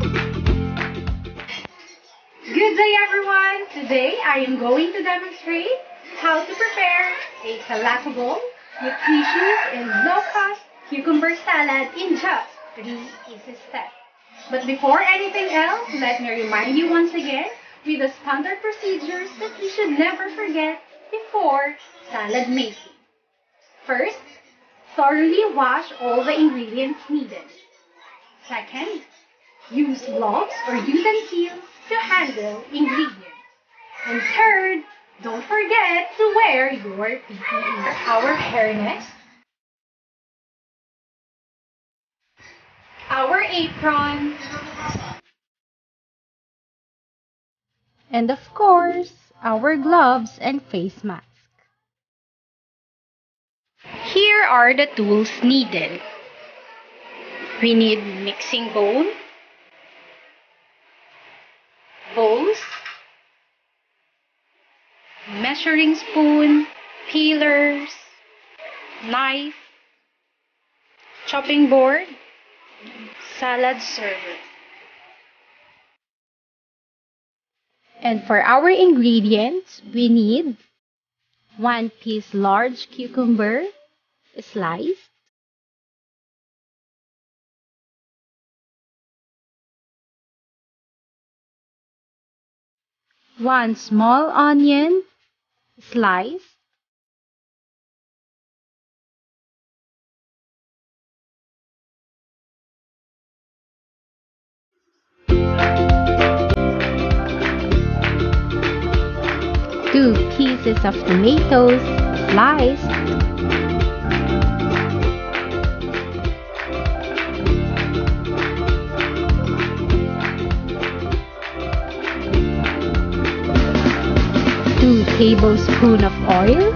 Good day everyone! Today I am going to demonstrate how to prepare a palatable, nutritious, and low-cost cucumber salad in just 3 easy steps. But before anything else, let me remind you once again with the standard procedures that you should never forget before salad making. First, thoroughly wash all the ingredients needed. Second, use gloves or utensils to handle ingredients. And third, don't forget to wear your PPE. Our hairnet, our apron, and of course, our gloves and face mask. Here are the tools needed. We need mixing bowl, bowls, measuring spoon, peelers, knife, chopping board, salad server. And for our ingredients, we need 1 piece large cucumber, sliced, 1 small onion, sliced, 2 pieces of tomatoes, sliced, 2 tablespoons of oil,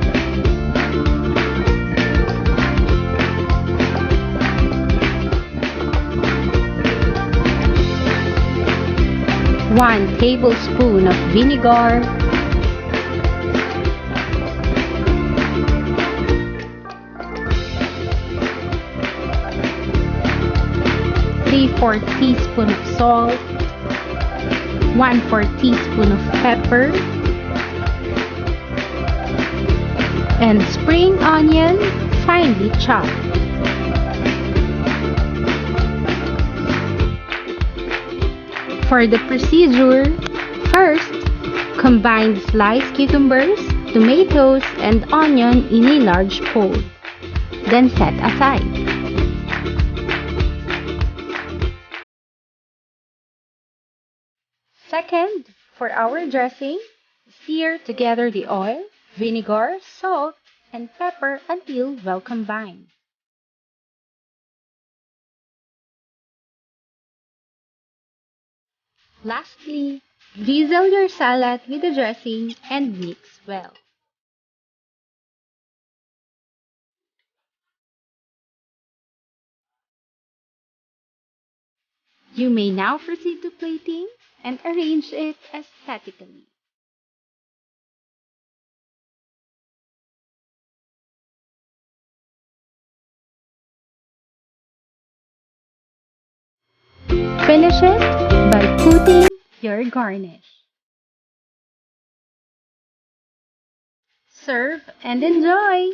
1 tablespoon of vinegar, 3/4 teaspoon of salt, 1/4 teaspoon of pepper, and spring onion finely chopped. For the procedure, first, combine the sliced cucumbers, tomatoes, and onion in a large bowl. Then set aside. Second, for our dressing, stir together the oil, vinegar, salt, and pepper until well combined. Lastly, drizzle your salad with the dressing and mix well. You may now proceed to plating and arrange it aesthetically. Finish it by putting your garnish. Serve and enjoy!